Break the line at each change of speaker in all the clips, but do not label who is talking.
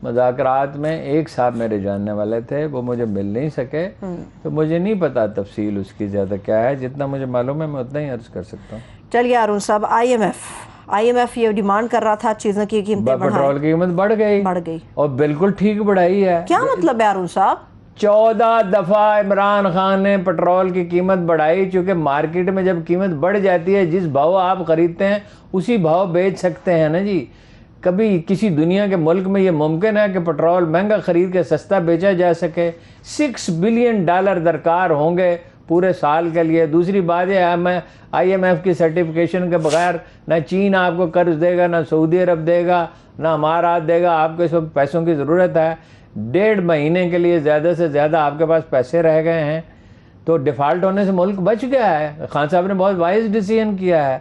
مذاکرات میں ایک صاحب میرے جاننے والے تھے، وہ مجھے مل نہیں سکے، تو مجھے نہیں پتا تفصیل اس کی زیادہ کیا ہے، جتنا مجھے معلوم ہے میں اتنا ہی عرض کر سکتا ہوں۔
چلیے ہارون صاحب، آئی ایم ایف یہ ڈیمانڈ کر رہا تھا چیزوں کی قیمتیں بڑھائیں،
پٹرول کی قیمت بڑھ گئی اور بالکل ٹھیک بڑھائی ہے۔
کیا مطلب ہے ہارون صاحب؟
14 دفعہ عمران خان نے پٹرول کی قیمت بڑھائی، چونکہ مارکیٹ میں جب قیمت بڑھ جاتی ہے جس بھاؤ آپ خریدتے ہیں اسی بھاؤ بیچ سکتے ہیں نا جی۔ کبھی کسی دنیا کے ملک میں یہ ممکن ہے کہ پٹرول مہنگا خرید کے سستا بیچا جا سکے؟ $6 بلین درکار ہوں گے پورے سال کے لیے۔ دوسری بات ہے آئی ایم ایف کی سرٹیفکیشن کے بغیر نہ چین آپ کو قرض دے گا، نہ سعودی عرب دے گا، نہ امارات دے گا۔ آپ کو اس وقت پیسوں کی ضرورت ہے، 1.5 مہینے کے لیے زیادہ سے زیادہ آپ کے پاس پیسے رہ گئے ہیں، تو ڈیفالٹ ہونے سے ملک بچ گیا ہے۔ خان صاحب نے بہت وائز ڈیسیژن کیا ہے،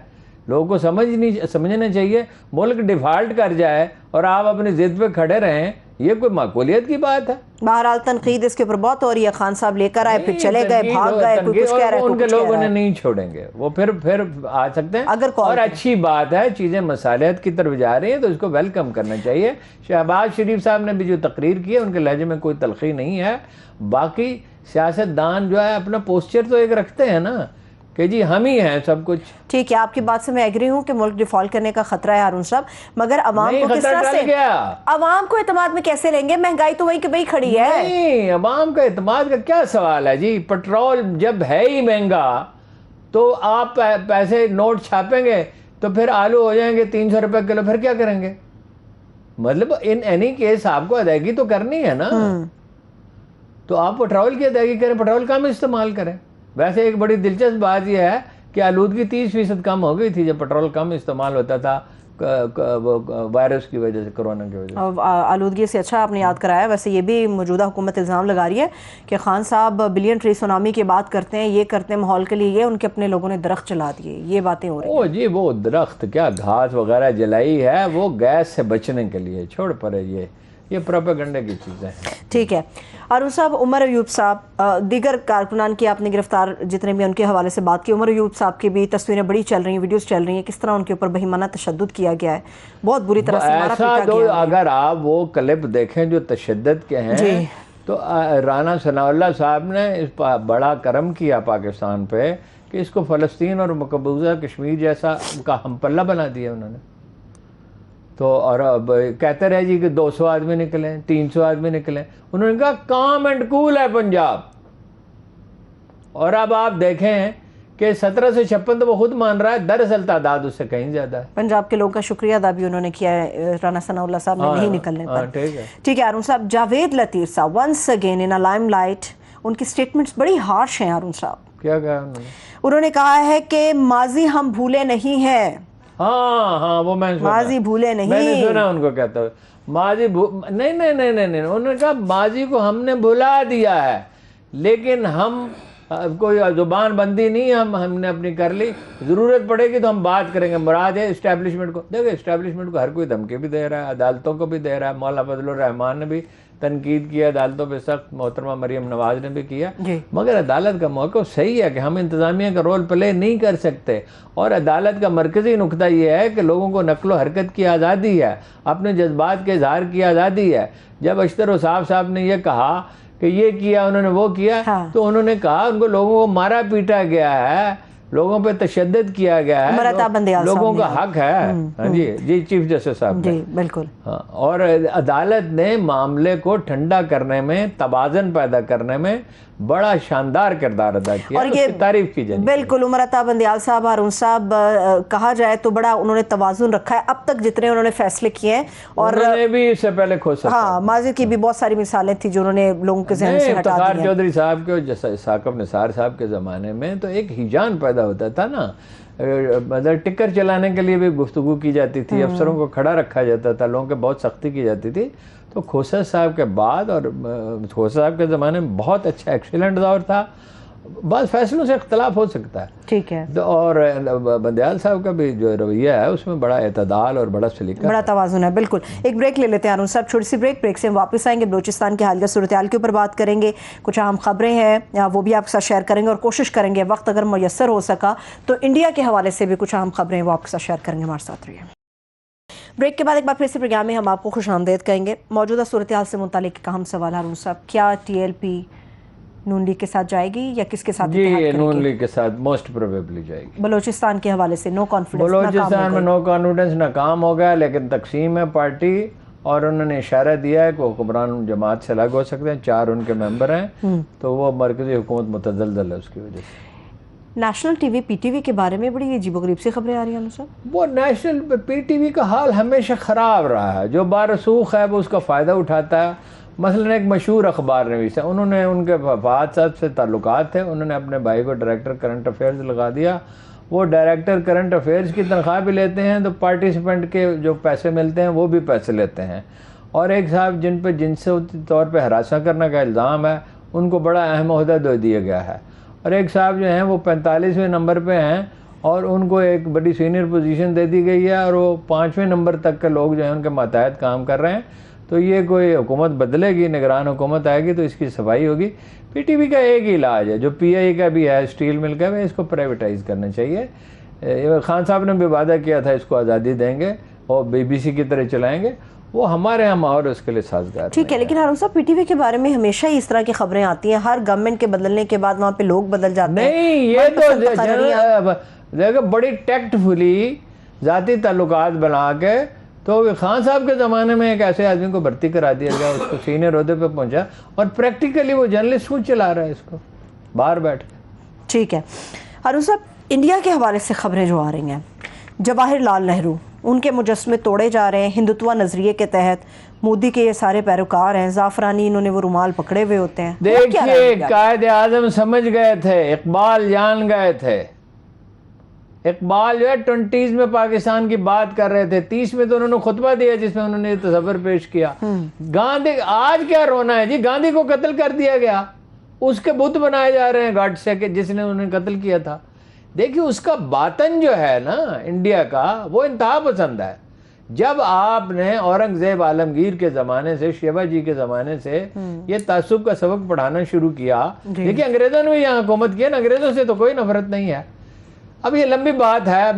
لوگوں کو سمجھنا چاہیے۔ ملک ڈیفالٹ کر جائے اور آپ اپنی ضد پہ کھڑے رہیں، یہ کوئی معقولیت کی بات ہے؟
بہرحال تنقید اس کے اوپر بہت ہو رہی ہے، خان صاحب لے کر آئے پھر چلے گئے، بھاگ گئے، کوئی کچھ کہہ رہا ہے،
ان کے لوگ انہیں نہیں چھوڑیں گے، وہ پھر آ سکتے ہیں۔ اور اچھی بات ہے، چیزیں مصالحت کی طرف جا رہی ہیں تو اس کو ویلکم کرنا چاہیے۔ شہباز شریف صاحب نے بھی جو تقریر کی ہے ان کے لہجے میں کوئی تلخی نہیں ہے۔ باقی سیاستدان جو ہے اپنا پوسچر تو ایک رکھتے ہیں نا کہ جی ہم ہی ہیں سب کچھ۔
ٹھیک ہے، آپ کی بات سے میں ایگری ہوں کہ ملک ڈیفالٹ کرنے کا خطرہ ہے ہارون صاحب، مگر عوام کو کس طرح سے، عوام کو اعتماد میں کیسے لیں گے؟ مہنگائی تو وہی کہ وہی کھڑی ہے۔
نہیں، عوام کا اعتماد کا کیا سوال ہے جی؟ پٹرول جب ہے ہی مہنگا تو آپ پیسے نوٹ چھاپیں گے تو پھر آلو ہو جائیں گے 300 روپے کلو، پھر کیا کریں گے؟ مطلب ان اینی کیس آپ کو ادائیگی تو کرنی ہے نا، تو آپ پٹرول کی ادائیگی کریں، پٹرول کم استعمال کریں۔ ویسے ایک بڑی دلچسپ بات یہ ہے کہ آلودگی 30% کم ہو گئی تھی جب پٹرول کم استعمال ہوتا تھا وائرس کی وجہ سے، کرونا کی وجہ سے۔
آلودگی سے اچھا آپ نے یاد کرایا۔ ویسے یہ بھی موجودہ حکومت الزام لگا رہی ہے کہ خان صاحب بلین ٹری سونامی کی بات کرتے ہیں، یہ کرتے ہیں ماحول کے لیے، یہ ان کے اپنے لوگوں نے درخت جلا دیے، یہ باتیں ہو رہی ہیں۔
جی وہ درخت کیا گھاس وغیرہ جلائی ہے وہ گیس سے بچنے کے لیے، چھوڑ پڑے یہ پروپیگنڈے کی چیزیں ہیں۔
ٹھیک ہے ہارون صاحب، عمر ایوب صاحب، دیگر کارکنان کی آپ نے گرفتار جتنے بھی ان کے حوالے سے بات کی، عمر ایوب صاحب کی بھی تصویریں بڑی چل رہی ہیں، ویڈیوز چل رہی ہیں، کس طرح ان کے اوپر بہیمانہ تشدد کیا گیا ہے، بہت بری طرح سے مارا پیٹا گیا ہے۔
اگر آپ وہ کلپ دیکھیں جو تشدد کے ہیں تو رانا ثناء اللہ صاحب نے اس بڑا کرم کیا پاکستان پہ کہ اس کو فلسطین اور مقبوضہ کشمیر جیسا کا ہم پلہ بنا دیا انہوں نے۔ تو اور اب کہتے رہے جی کہ 200 آدمی نکلیں، 300 آدمی نکلیں، انہوں نے کہا کام اینڈ کول ہے پنجاب۔ اور اب آپ دیکھیں کہ 17 سے 56 تو وہ خود مان رہا ہے، دراصل تعداد اس سے کہیں زیادہ ہے۔
پنجاب کے لوگوں کا شکریہ ادا بھی انہوں نے کیا ہے رانا ثناء اللہ صاحب نے نہیں نکلنے پر۔ ٹھیک ہے ہارون صاحب، جاوید لطیف صاحب once again in limelight, ان کی سٹیٹمنٹس بڑی ہارش ہیں ہارون صاحب۔
کیا کہا
انہوں نے کہا ہے کہ ماضی ہم بھولے نہیں ہیں۔
ہاں وہ میں نے سنا،
ماضی بھولے نہیں،
میں نے سنا ان کو کہتا ہوں ماضی نہیں، انہوں نے کہا ماضی کو ہم نے بھلا دیا ہے، لیکن ہم کوئی زبان بندی نہیں، ہم نے اپنی کر لی، ضرورت پڑے گی تو ہم بات کریں گے۔ مراد ہے اسٹیبلشمنٹ کو، دیکھیں اسٹیبلشمنٹ کو ہر کوئی دھمکی بھی دے رہا ہے، عدالتوں کو بھی دے رہا ہے۔ مولانا فضل الرحمان نے بھی تنقید کیا عدالتوں پہ سخت، محترمہ مریم نواز نے بھی کیا، مگر عدالت کا موقف صحیح ہے کہ ہم انتظامیہ کا رول پلے نہیں کر سکتے، اور عدالت کا مرکزی نقطہ یہ ہے کہ لوگوں کو نقل و حرکت کی آزادی ہے، اپنے جذبات کے اظہار کی آزادی ہے۔ جب اشتر وصاف صاحب نے یہ کہا کہ یہ کیا انہوں نے وہ کیا، تو انہوں نے کہا ان کو لوگوں کو مارا پیٹا گیا ہے، لوگوں پہ تشدد کیا گیا ہے، لوگوں کا حق ہے۔ ہاں جی چیف جسٹس صاحب
جی بالکل۔
اور عدالت نے معاملے کو ٹھنڈا کرنے میں، توازن پیدا کرنے میں بڑا شاندار کردار ادا کیا، اور یہ تعریف کی جائے۔
بالکل عمر عطا بندیال صاحب، ہارون صاحب، کہا جائے تو بڑا انہوں نے توازن رکھا ہے اب تک جتنے انہوں نے فیصلے کیے ہیں، اور انہوں نے
بھی اس سے پہلے
ہاں ماضی کی بھی بہت ساری مثالیں تھیں جو انہوں نے لوگوں کے ذہن سے ہٹا دی ہیں۔
افتخار چودھری صاحب کے، ثاقب نثار صاحب کے زمانے میں تو ایک ہیجان پیدا ہوتا تھا نا، مطلب ٹکر چلانے کے لیے بھی گفتگو کی جاتی تھی، افسروں کو کھڑا رکھا جاتا تھا، لوگوں کے بہت سختی کی جاتی تھی۔ تو کھوسر صاحب کے بعد اور کھوسر صاحب کے زمانے میں بہت اچھا ایکسیلنٹ دور تھا، بعض فیصلوں سے اختلاف ہو سکتا ہے،
ٹھیک ہے،
اور بندیال صاحب کا بھی جو رویہ ہے اس میں بڑا اعتدال اور بڑا سلیقہ،
بڑا توازن ہے۔ بالکل، ایک بریک لے لیتے ہیں ہارون صاحب، چھوٹی سی بریک سے ہم واپس آئیں گے، بلوچستان کے حالیہ صورتحال کے اوپر بات کریں گے، کچھ اہم خبریں ہیں وہ بھی آپ کے ساتھ شیئر کریں گے، اور کوشش کریں گے وقت اگر میسر ہو سکا تو انڈیا کے حوالے سے بھی کچھ اہم خبریں وہ آپ کے ساتھ شیئر کریں گے۔ ہمارے ساتھ رہیے۔ بریک کے بعد ایک بار پھر سے پروگرام میں ہم آپ کو خوش آمدید کہیں گے. موجودہ صورتحال سے متعلق ایک اہم سوال ہارون صاحب, کیا ٹی ایل پی نون لیگ کے ساتھ جائے گی یا کس کے ساتھ اتحاد کرے گی؟
نون لیگ کے ساتھ موسٹ پروبیبلی جائے گی.
بلوچستان کے حوالے سے نو کانفیڈنس,
بلوچستان میں نو کانفیڈنس ناکام ہو گیا, لیکن تقسیم ہے پارٹی اور انہوں نے اشارہ دیا ہے کہ حکمران جماعت سے الگ ہو سکتے ہیں, 4 ان کے ممبر ہیں, تو وہ مرکزی حکومت متزلزل ہے اس کی وجہ سے.
National T V P T V کے بارے میں بڑی عجیب و غریب سی خبریں آ رہی ہیں صاحب.
وہ نیشنل پی ٹی وی کا حال ہمیشہ خراب رہا ہے, جو بارسوخ ہے وہ اس کا فائدہ اٹھاتا ہے. مثلا ایک مشہور اخبار نویس ہے, انہوں نے ان کے فہد صاحب سے تعلقات تھے, انہوں نے اپنے بھائی کو ڈائریکٹر کرنٹ افیئرز لگا دیا. وہ ڈائریکٹر کرنٹ افیئرز کی تنخواہ بھی لیتے ہیں, تو پارٹیسپینٹ کے جو پیسے ملتے ہیں وہ بھی پیسے لیتے ہیں. اور ایک صاحب جن پہ جنسی طور پہ ہراساں کرنے کا الزام ہے, ان کو بڑا اہم عہدہ دے دیا گیا ہے. اور ایک صاحب جو ہیں وہ 45ویں نمبر پہ ہیں اور ان کو ایک بڑی سینئر پوزیشن دے دی گئی ہے, اور وہ 5ویں نمبر تک کے لوگ جو ہیں ان کے ماتحت کام کر رہے ہیں. تو یہ کوئی حکومت بدلے گی, نگران حکومت آئے گی تو اس کی صفائی ہوگی. پی ٹی وی کا ایک ہی علاج ہے جو پی آئی کا بھی ہے, اسٹیل مل کا بھی, اس کو پرائیویٹائز کرنا چاہیے. خان صاحب نے بھی وعدہ کیا تھا اس کو آزادی دیں گے اور بی بی سی کی طرح چلائیں گے, وہ ہمارے ہاں ماحول اس کے لیے سازگار.
ٹھیک ہے, لیکن ہارون صاحب پی ٹی وی کے بارے میں ہمیشہ ہی اس طرح کی خبریں آتی ہیں, ہر گورنمنٹ کے بدلنے کے بعد وہاں پہ لوگ بدل جاتے ہیں.
نہیں, یہ تو دیکھو بڑی ٹیکٹ فلی ذاتی تعلقات بنا کے, تو خان صاحب کے زمانے میں ایک ایسے آدمی کو بھرتی کرا دیا گیا, اس کو سینئر عہدے پہ پہنچا, اور پریکٹیکلی وہ جرنلسٹ خود چلا رہا ہے اس کو باہر بیٹھ کے.
ٹھیک ہے ہارون صاحب, انڈیا کے حوالے سے خبریں جو آ رہی ہیں, جواہر لال نہرو ان کے مجسمے توڑے جا رہے ہیں ہندوتوا نظریے کے تحت, مودی کے یہ سارے پیروکار ہیں, زعفرانی انہوں نے وہ رومال پکڑے ہوئے ہوتے ہیں.
دیکھیے قائد اعظم سمجھ گئے تھے, اقبال جان گئے تھے. اقبال جو ہے 20s میں پاکستان کی بات کر رہے تھے, 30 میں تو انہوں نے خطبہ دیا جس میں انہوں نے یہ تصور پیش کیا. گاندھی, آج کیا رونا ہے جی, گاندھی کو قتل کر دیا گیا, اس کے بت بنائے جا رہے ہیں گاڈ سے, جس نے انہیں قتل کیا تھا. دیکھیے اس کا باطن جو ہے نا انڈیا کا, وہ انتہا پسند ہے. جب آپ نے اورنگزیب عالمگیر کے زمانے سے, شیوا جی کے زمانے سے یہ تعصب کا سبق پڑھانا شروع کیا, دیکھیے انگریزوں نے بھی یہاں حکومت کیا نا, انگریزوں سے تو کوئی نفرت نہیں ہے. اب یہ لمبی بات ہے,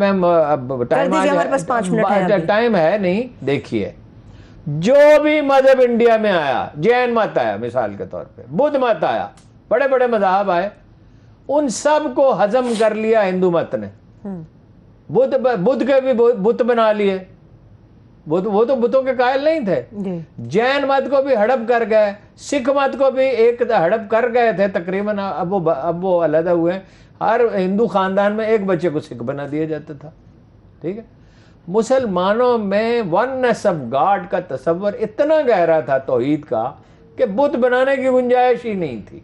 ٹائم ہے نہیں. دیکھیے جو بھی مذہب انڈیا میں آیا, جین مت آیا مثال کے طور پہ, بدھ مت آیا, بڑے بڑے مذاہب آئے, ان سب کو ہضم کر لیا ہندو مت نے. بدھ کے بھی بت بنا لیے, وہ تو بتوں کے قائل نہیں تھے. جین مت کو بھی ہڑپ کر گئے, سکھ مت کو بھی ایک ہڑپ کر گئے تھے تقریباً, اب وہ علیحدہ ہوئے. ہر ہندو خاندان میں ایک بچے کو سکھ بنا دیا جاتا تھا. ٹھیک ہے, مسلمانوں میں وننس آف گاڈ کا تصور اتنا گہرا تھا توحید کا کہ بت بنانے کی گنجائش ہی نہیں تھی.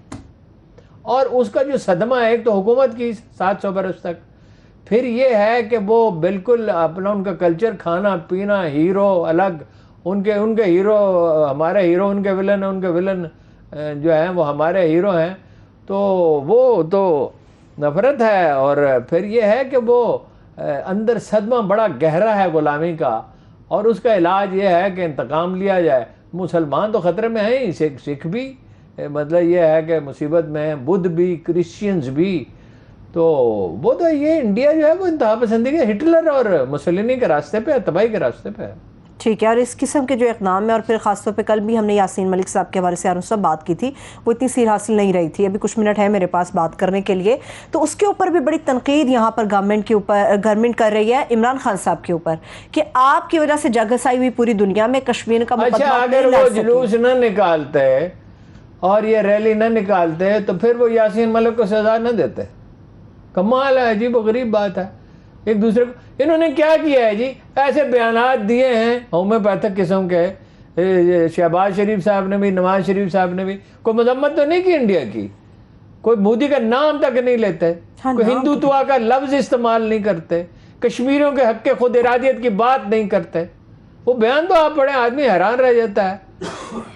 اور اس کا جو صدمہ ہے, ایک تو حکومت کی 700 برس تک, پھر یہ ہے کہ وہ بالکل اپنا ان کا کلچر, کھانا پینا, ہیرو الگ, ان کے ہیرو ہمارے ہیرو, ان کے ولن ان کے ولن جو ہیں وہ ہمارے ہیرو ہیں. تو وہ تو نفرت ہے. اور پھر یہ ہے کہ وہ اندر صدمہ بڑا گہرا ہے غلامی کا, اور اس کا علاج یہ ہے کہ انتقام لیا جائے. مسلمان تو خطرے میں ہیں ہی, سکھ بھی, مطلب یہ ہے کہ مصیبت میں ہیں, بدھ بھی, کرسچینز بھی. تو وہ تو یہ انڈیا جو ہے وہ انتہا پسندی کے, ہٹلر اور مسولینی کے راستے پہ ہے, تباہی کے راستے پہ ہے.
ٹھیک ہے, اور اس قسم کے جو اقدام ہے, اور پھر خاص طور پہ کل بھی ہم نے یاسین ملک صاحب کے حوالے سے ہارون صاحب بات کی تھی, وہ اتنی سیر حاصل نہیں رہی تھی. ابھی کچھ منٹ ہے میرے پاس بات کرنے کے لیے, تو اس کے اوپر بھی بڑی تنقید یہاں پر گورنمنٹ کر رہی ہے عمران خان صاحب کے اوپر, کہ آپ کی وجہ سے جگ ہنسائی ہوئی پوری دنیا میں, کشمیر کا مقدمہ.
اچھا, اگر وہ جلوس نہ نکالتے اور یہ ریلی نہ نکالتے تو پھر وہ یاسین ملک کو سزا نہ دیتے. کمال ہے, عجیب و غریب بات ہے. ایک دوسرے کو انہوں نے کیا کیا ہے جی, ایسے بیانات دیے ہیں ہومیوپیتھک قسم کے. شہباز شریف صاحب نے بھی, نواز شریف صاحب نے بھی, کوئی مذمت تو نہیں کی انڈیا کی, کوئی مودی کا نام تک نہیں لیتے, کوئی ہندوتوا کا لفظ استعمال نہیں کرتے, کشمیریوں کے حق کے خود ارادیت کی بات نہیں کرتے. وہ بیان تو آپ پڑھیں, آدمی حیران رہ جاتا ہے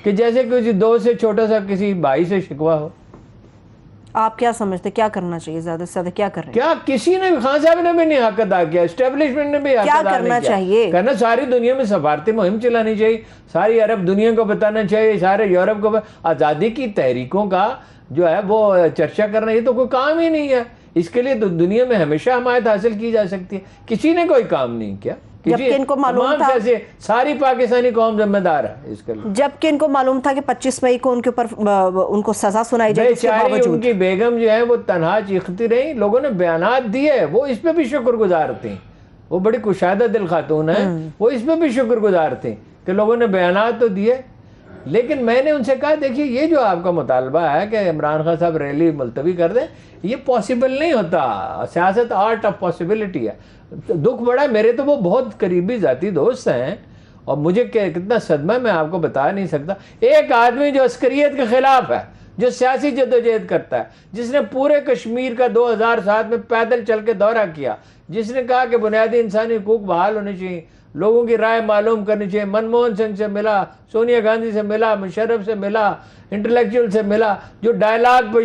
کہ جیسے کسی دوست سے چھوٹا سا کسی بھائی سے شکوہ ہو.
آپ کیا سمجھتے, کیا کرنا چاہیے, زیادہ سے زیادہ کیا کر رہے ہیں؟
کیا کسی نے, خان صاحب نے بھی نہیں حق ادا کیا, اسٹیبلشمنٹ نے بھی حق ادا نہیں کیا.
کیا کرنا چاہیے؟
کہنا ساری دنیا میں سفارتی مہم چلانی چاہیے, ساری عرب دنیا کو بتانا چاہیے, سارے یورپ کو. آزادی کی تحریکوں کا جو ہے وہ چرچا کرنا, یہ تو کوئی کام ہی نہیں ہے. اس کے لیے تو دنیا میں ہمیشہ حمایت حاصل کی جا سکتی ہے. کسی نے کوئی کام نہیں کیا,
جبکہ ان کو معلوم
تمام
تھا
ساری پاکستانی قوم ذمہ دار ہے اس کے لیے،
جبکہ ان کو معلوم تھا کہ 25 مئی کو ان کے اوپر ان کو سزا سنائی جائے، اس کے
بیچاری ان
باوجود
کی بیگم جو ہے وہ تنہا چیختی رہی، لوگوں نے بیانات دیے، وہ اس پہ بھی شکر گزار تھیں، وہ بڑی کشادہ دل خاتون ہیں، وہ اس پہ بھی شکر گزار تھیں کہ لوگوں نے بیانات تو دیے۔ لیکن میں نے ان سے کہا دیکھیے یہ جو آپ کا مطالبہ ہے کہ عمران خان صاحب ریلی ملتوی کر دیں، یہ پاسبل نہیں ہوتا، سیاست آرٹ آف پاسبلٹی ہے۔ دکھ بڑا ہے، میرے تو وہ بہت قریبی ذاتی دوست ہیں اور مجھے کتنا صدمہ میں آپ کو بتا نہیں سکتا۔ ایک آدمی جو عسکریت کے خلاف ہے، جو سیاسی جدوجہد کرتا ہے، جس نے پورے کشمیر کا 2007 میں پیدل چل کے دورہ کیا، جس نے کہا کہ بنیادی انسانی حقوق بحال ہونے چاہیے، لوگوں کی رائے معلوم کرنی چاہیے، منموہن سنگھ سے ملا، سونیا گاندھی سے ملا، مشرف سے ملا، انٹلیکچوئل سے ملا، جو ڈائلاگ پہ